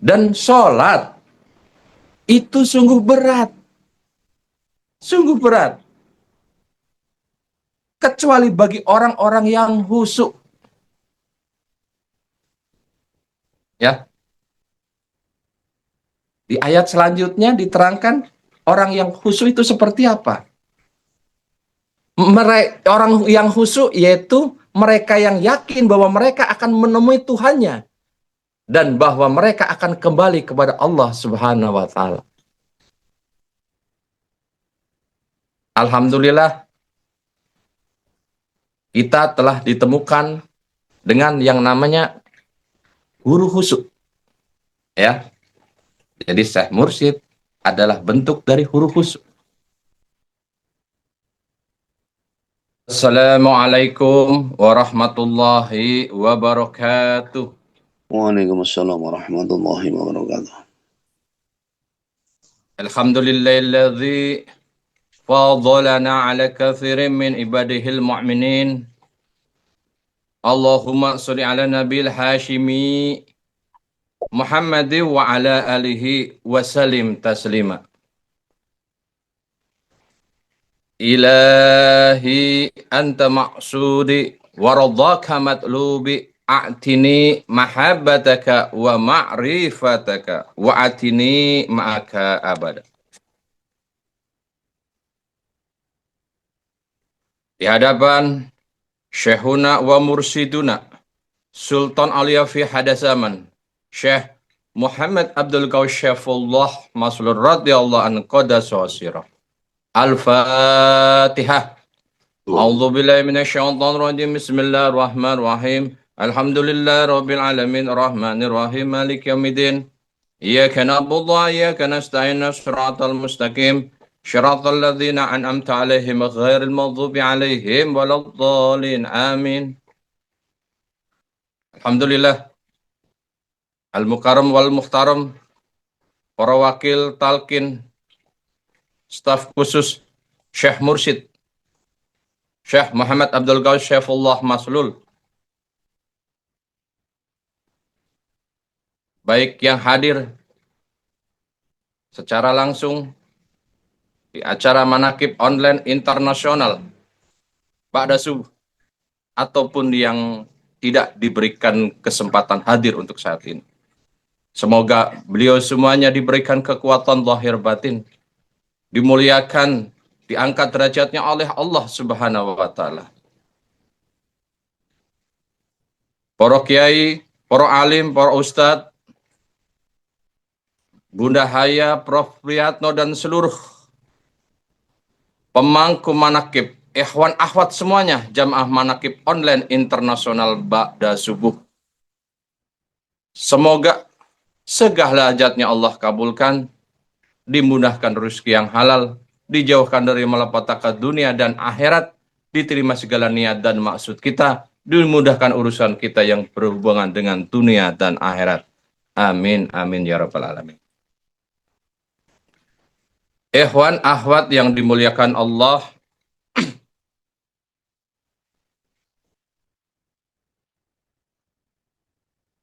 Dan sholat itu sungguh berat. Sungguh berat. Kecuali bagi orang-orang yang khusyuk. Ya. Di ayat selanjutnya diterangkan orang yang khusyuk itu seperti apa. Orang yang khusyuk yaitu mereka yang yakin bahwa mereka akan menemui Tuhannya dan bahwa mereka akan kembali kepada Allah Subhanahu wa taala. Alhamdulillah kita telah ditemukan dengan yang namanya guru khusyuk. Ya. Jadi Syekh Mursyid adalah bentuk dari guru khusyuk. Assalamualaikum warahmatullahi wabarakatuh. Waalaikumsalam warahmatullahi wabarakatuh. Alhamdulillahilladzi fadhalana ala katsirin min ibadihil mu'minin. Allahumma sholli ala nabil hashimi Muhammadin wa ala alihi wa salim taslima. Ilahi anta maqsudi wa radhaka matlubi a'tini mahabbataka wa ma'rifataka wa atini ma'aka abada. Di hadapan Syekhuna wa mursiduna Sultan Aulia fi hadasaman Syekh Muhammad Abdul Qawsyafullah Maslur radhiyallahu anhu qadasa sirah. Al-Fatihah. A'udzu billahi minasyaitonir rajim. Bismillahirrahmanirrahim. Alhamdulillahi rabbil alamin arrahmanir rahim maliki yaumiddin. Iyyaka na'budu wa iyyaka nasta'in shiratal mustaqim. Shiratal ladzina an'amta 'alaihim ghairil maghdubi 'alaihim waladdallin. Amin. Alhamdulillah. Al-Mukarram wal Muhtaram, para wakil talqin, staf khusus Syekh Mursyid Syekh Muhammad Abdul Qawsyafullah Maslul, baik yang hadir secara langsung di acara manakib online internasional pada subuh ataupun yang tidak diberikan kesempatan hadir untuk saat ini. Semoga beliau semuanya diberikan kekuatan zahir batin, dimuliakan, diangkat derajatnya oleh Allah Subhanahu wa taala. Para kiai, para alim, para ustadz, Bunda Haya, Prof. Priyatno dan seluruh pemangku manakib, ikhwan akhwat semuanya, jamaah manakib online internasional ba'da subuh. Semoga segala hajatnya Allah kabulkan, dimudahkan rezeki yang halal, dijauhkan dari malapetaka dunia dan akhirat, diterima segala niat dan maksud kita, dimudahkan urusan kita yang berhubungan dengan dunia dan akhirat. Amin, amin ya rabbal alamin. Ikhwan akhwat yang dimuliakan Allah,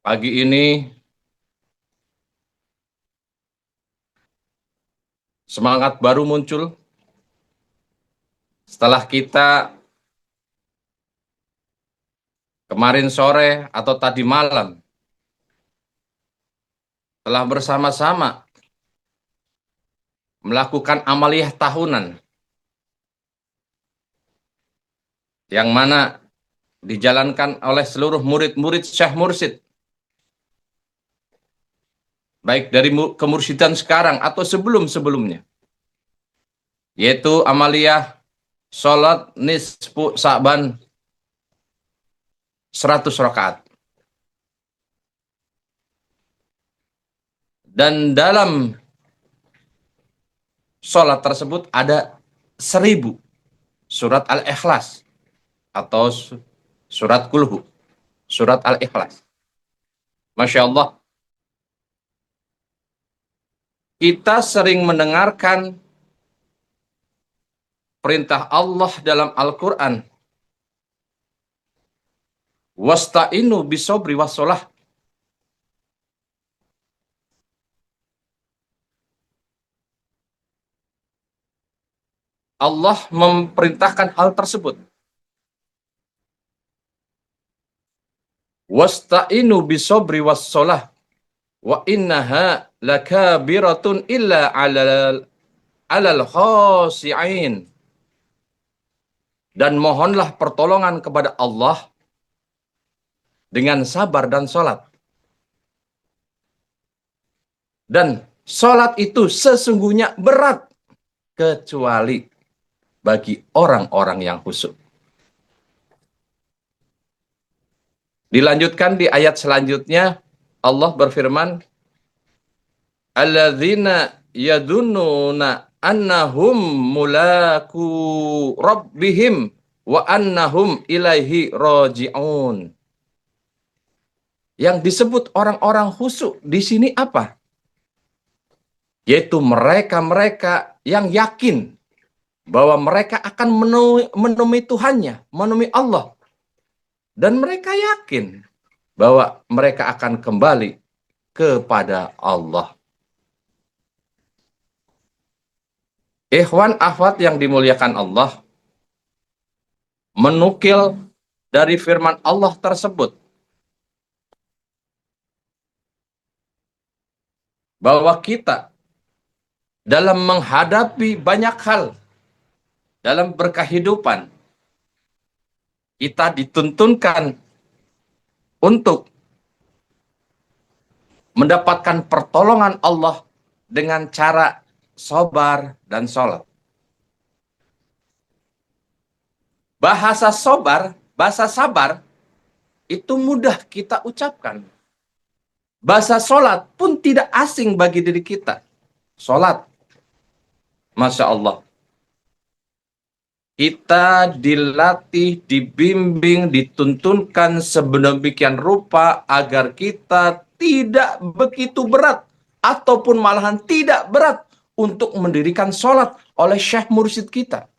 pagi ini semangat baru muncul setelah kita kemarin sore atau tadi malam telah bersama-sama melakukan amaliyah tahunan yang mana dijalankan oleh seluruh murid-murid Syekh Mursyid, baik dari kemursyidaan sekarang atau sebelum-sebelumnya, yaitu amaliyah sholat nisfu Sa'ban 100 rakaat. Dan dalam sholat tersebut ada 1000 surat Al-Ikhlas atau surat Kulhu, surat Al-Ikhlas. Masya Allah. Kita sering mendengarkan perintah Allah dalam Al-Quran. Wasta'inu bisobri wassolah. Allah memerintahkan hal tersebut. Wasta'inu bisobri wassalah wa innaha lakabiratun illa alal khasi'in. Dan mohonlah pertolongan kepada Allah dengan sabar dan sholat. Dan sholat itu sesungguhnya berat kecuali bagi orang-orang yang khusyuk. Dilanjutkan di ayat selanjutnya, Allah berfirman, alladzina yadunnuna annahum mulaku rabbihim wa annahum ilaihi raji'un. Yang disebut orang-orang khusyuk di sini apa? Yaitu mereka-mereka yang yakin bahwa mereka akan menemui Tuhannya, menemui Allah. Dan mereka yakin bahwa mereka akan kembali kepada Allah. Ikhwan akhwat yang dimuliakan Allah, menukil dari firman Allah tersebut bahwa kita dalam menghadapi banyak hal dalam berkehidupan, kita dituntunkan untuk mendapatkan pertolongan Allah dengan cara sabar dan sholat. Bahasa sabar itu mudah kita ucapkan. Bahasa sholat pun tidak asing bagi diri kita. Sholat, Masya Allah. Kita dilatih, dibimbing, dituntunkan sedemikian rupa agar kita tidak begitu berat ataupun malahan tidak berat untuk mendirikan sholat oleh syekh mursyid kita.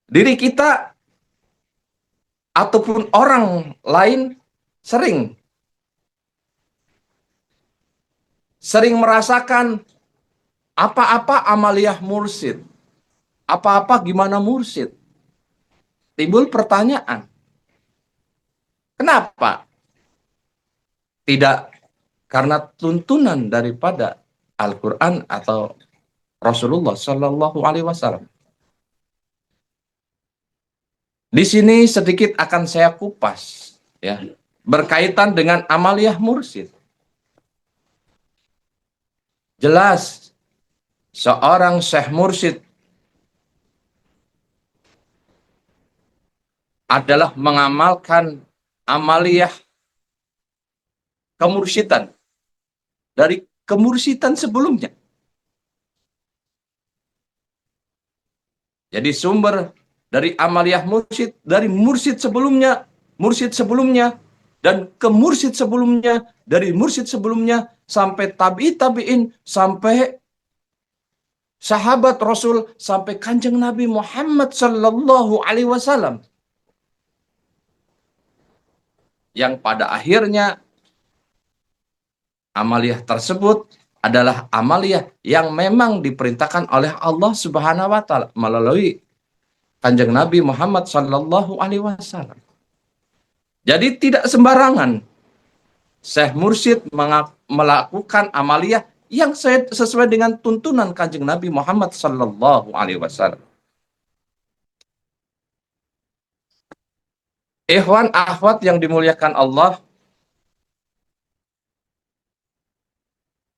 Diri kita ataupun orang lain sering merasakan apa-apa amaliyah mursyid, apa-apa gimana mursyid. Timbul pertanyaan, kenapa? Tidak karena tuntunan daripada Al-Quran atau Rasulullah Shallallahu Alaihi Wasallam. Di sini sedikit akan saya kupas, ya, berkaitan dengan amaliyah mursyid. Jelas, seorang syekh mursyid adalah mengamalkan amaliyah kemursyidhan dari kemursyidhan sebelumnya. Jadi sumber dari amaliyah mursyid dari mursyid sebelumnya, dan ke mursyid sebelumnya, dari mursyid sebelumnya sampai tabi'in, sampai sahabat Rasul, sampai kanjeng Nabi Muhammad Sallallahu Alaihi Wasallam, yang pada akhirnya amaliyah tersebut adalah amaliyah yang memang diperintahkan oleh Allah Subhanahu wa Ta'ala melalui kanjeng Nabi Muhammad Sallallahu Alaihi Wasallam. Jadi tidak sembarangan syekh mursyid melakukan amaliyah yang sesuai dengan tuntunan kanjeng Nabi Muhammad Sallallahu Alaihi Wasallam. Ikhwan akhwat yang dimuliakan Allah,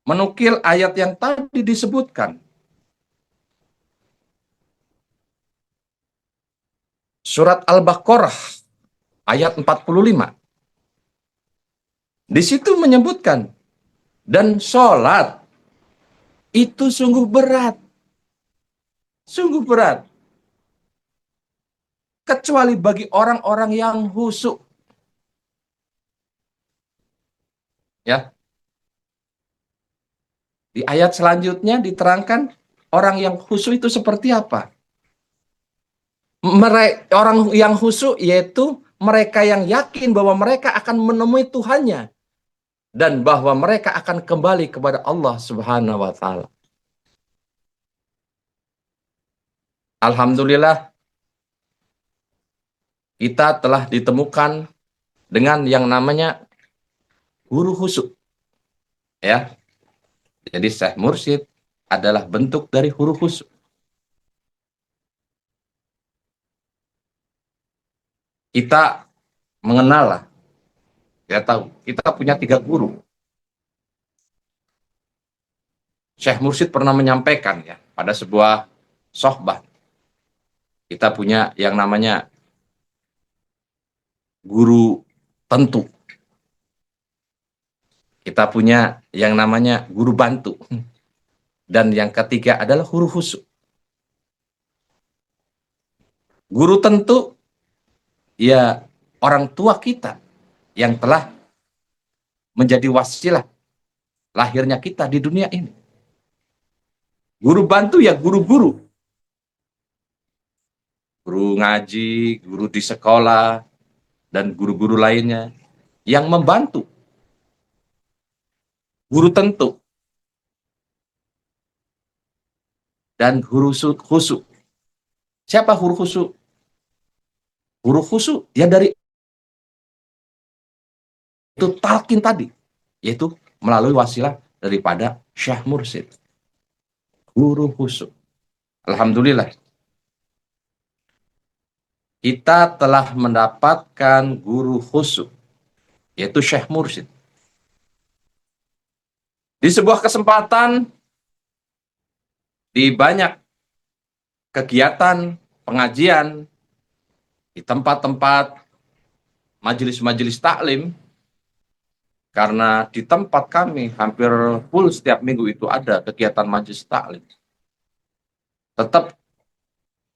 menukil ayat yang tadi disebutkan, surat Al-Baqarah ayat 45. Di situ menyebutkan, dan sholat itu sungguh berat. Sungguh berat. Kecuali bagi orang-orang yang khusyuk. Ya. Di ayat selanjutnya diterangkan orang yang khusyuk itu seperti apa. Orang yang khusyuk yaitu mereka yang yakin bahwa mereka akan menemui Tuhannya dan bahwa mereka akan kembali kepada Allah Subhanahu wa Ta'ala. Alhamdulillah kita telah ditemukan dengan yang namanya guru khusyuk, ya. Jadi Syekh Mursyid adalah bentuk dari guru khusyuk. Kita mengenal lah, ya tahu, kita punya 3 guru. Syekh Mursyid pernah menyampaikan ya pada sebuah sohbah, kita punya yang namanya guru tentu, kita punya yang namanya guru bantu, dan yang ketiga adalah guru khusyuk. Guru tentu ya orang tua kita yang telah menjadi wasilah lahirnya kita di dunia ini. Guru bantu ya guru-guru, guru ngaji, guru di sekolah, dan guru-guru lainnya yang membantu. Guru tentu dan guru khusyuk. Siapa guru khusyuk? Guru khusyuk ya dari itu talqin tadi, yaitu melalui wasilah daripada Syekh Mursyid, guru khusyuk. Alhamdulillah kita telah mendapatkan guru khusyuk, yaitu Syekh Mursyid. Di sebuah kesempatan, di banyak kegiatan pengajian, di tempat-tempat majelis-majelis taklim, karena di tempat kami hampir full setiap minggu itu ada kegiatan majelis taklim. Tetap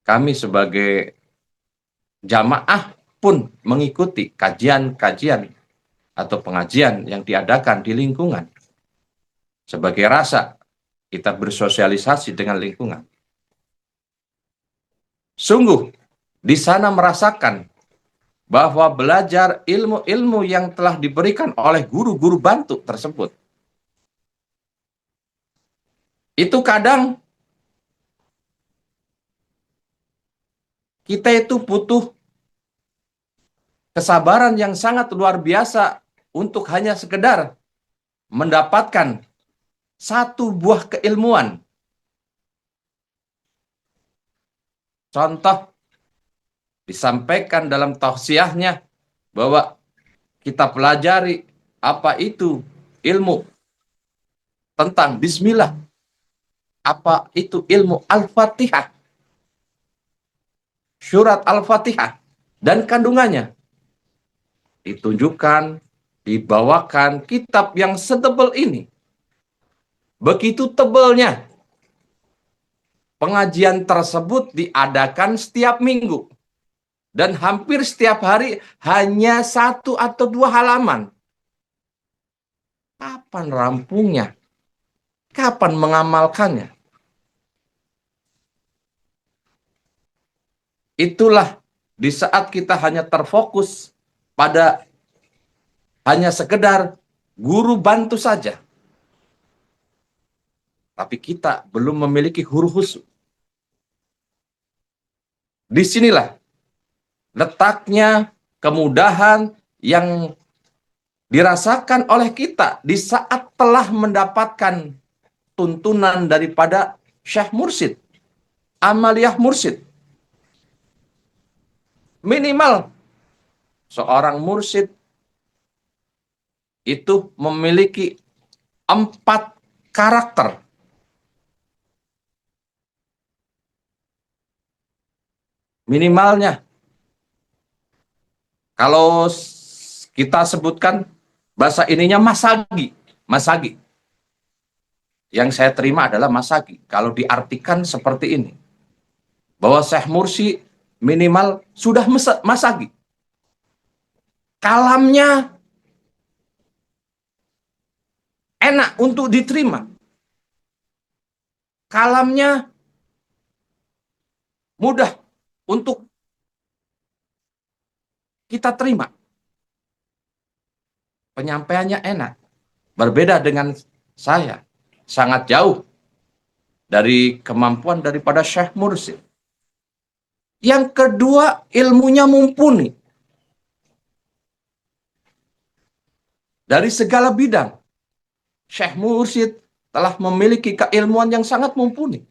kami sebagai jamaah pun mengikuti kajian-kajian atau pengajian yang diadakan di lingkungan. Sebagai rasa kita bersosialisasi dengan lingkungan. Sungguh, di sana merasakan bahwa belajar ilmu-ilmu yang telah diberikan oleh guru-guru bantu tersebut, itu kadang kita itu butuh kesabaran yang sangat luar biasa untuk hanya sekedar mendapatkan satu buah keilmuan. Contoh, disampaikan dalam tausiahnya bahwa kita pelajari apa itu ilmu tentang bismillah, apa itu ilmu Al-Fatihah, surat Al-Fatihah dan kandungannya. Ditunjukkan, dibawakan kitab yang setebal ini. Begitu tebalnya. Pengajian tersebut diadakan setiap minggu. Dan hampir setiap hari hanya 1 atau 2 halaman. Kapan rampungnya? Kapan mengamalkannya? Itulah di saat kita hanya terfokus pada hanya sekedar guru bantu saja. Tapi kita belum memiliki guru khusyuk. Disinilah letaknya kemudahan yang dirasakan oleh kita di saat telah mendapatkan tuntunan daripada Syekh Mursyid, Amaliyah Mursyid. Minimal seorang mursyid itu memiliki 4 karakter. Minimalnya. Kalau kita sebutkan bahasa ininya masagi. Masagi. Yang saya terima adalah masagi. Kalau diartikan seperti ini. Bahwa Syekh Mursyid minimal sudah masagi. Kalamnya enak untuk diterima. Kalamnya mudah untuk kita terima. Penyampaiannya enak. Berbeda dengan saya. Sangat jauh dari kemampuan daripada Syekh Mursyid. Yang kedua, ilmunya mumpuni dari segala bidang. Syekh Mursyid telah memiliki keilmuan yang sangat mumpuni.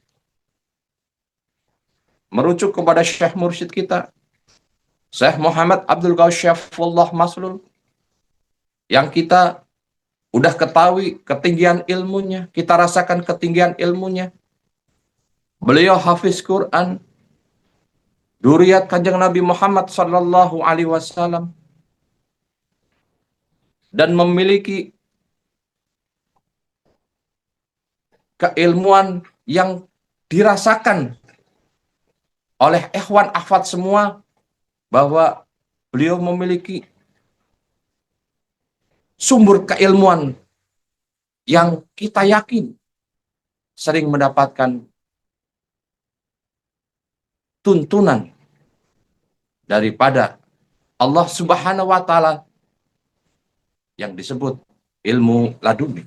Merujuk kepada Syekh Mursyid kita, Syekh Muhammad Abdul Ghaus Syaifullah Maslul, yang kita udah ketahui ketinggian ilmunya, kita rasakan ketinggian ilmunya. Beliau hafiz Quran, dzurriyyat Kanjeng Nabi Muhammad sallallahu alaihi wasallam, dan memiliki keilmuan yang dirasakan oleh ikhwan akhwat semua, bahwa beliau memiliki sumber keilmuan yang kita yakin sering mendapatkan tuntunan daripada Allah Subhanahu wa Ta'ala yang disebut ilmu laduni.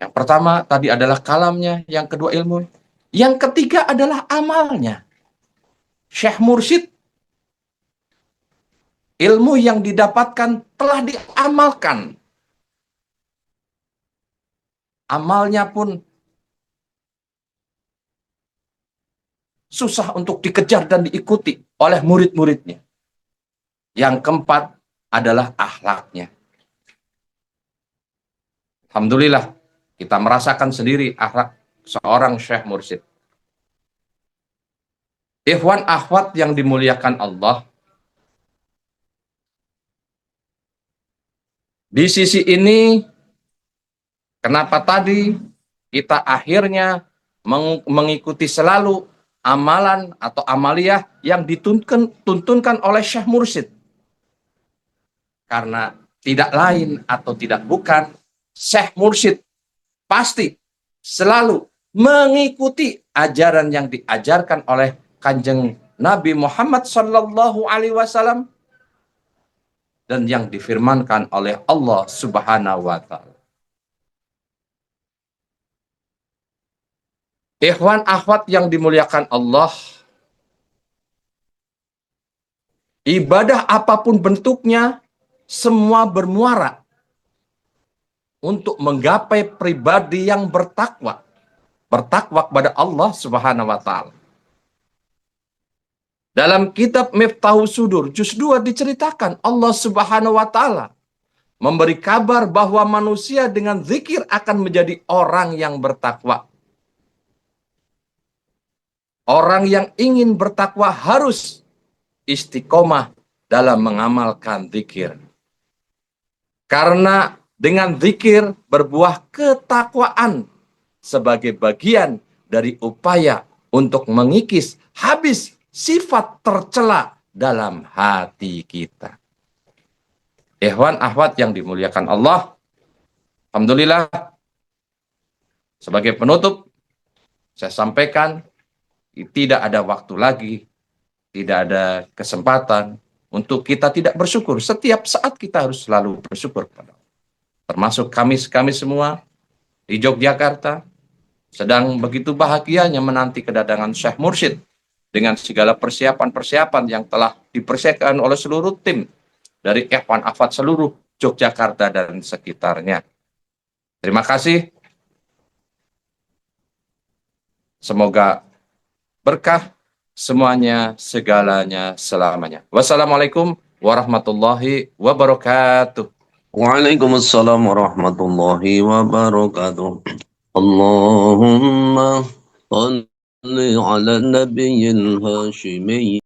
Yang pertama tadi adalah kalamnya, yang kedua ilmu, yang ketiga adalah amalnya. Syekh Mursyid, ilmu yang didapatkan telah diamalkan. Amalnya pun susah untuk dikejar dan diikuti oleh murid-muridnya. Yang keempat adalah akhlaknya. Alhamdulillah, kita merasakan sendiri akhlak seorang Syekh Mursyid. Ikhwan akhwat yang dimuliakan Allah, di sisi ini, kenapa tadi kita akhirnya mengikuti selalu amalan atau amaliyah yang dituntunkan oleh Syekh Mursyid? Karena tidak lain atau tidak bukan, Syekh Mursyid pasti selalu mengikuti ajaran yang diajarkan oleh Kanjeng Nabi Muhammad sallallahu alaihi wasallam dan yang difirmankan oleh Allah Subhanahu wa Ta'ala. Ikhwan akhwat yang dimuliakan Allah, ibadah apapun bentuknya semua bermuara untuk menggapai pribadi yang bertakwa kepada Allah Subhanahu wa Ta'ala. Dalam kitab Miftahus Sudur juz 2 diceritakan Allah Subhanahu wa Ta'ala memberi kabar bahwa manusia dengan zikir akan menjadi orang yang bertakwa. Orang yang ingin bertakwa harus istiqomah dalam mengamalkan zikir. Karena dengan zikir berbuah ketakwaan sebagai bagian dari upaya untuk mengikis habis sifat tercela dalam hati kita. Ikhwan akhwat yang dimuliakan Allah, alhamdulillah, sebagai penutup saya sampaikan, tidak ada waktu lagi, tidak ada kesempatan untuk kita tidak bersyukur. Setiap saat kita harus selalu bersyukur kepada Allah. Termasuk kami semua di Yogyakarta sedang begitu bahagianya menanti kedatangan Syekh Mursyid dengan segala persiapan-persiapan yang telah dipersiapkan oleh seluruh tim dari ikhwan akhwat seluruh Yogyakarta dan sekitarnya. Terima kasih. Semoga berkah semuanya, segalanya, selamanya. Wassalamualaikum warahmatullahi wabarakatuh. Waalaikumsalam warahmatullahi wabarakatuh. Allahumma salli ala nabiyil hashimi.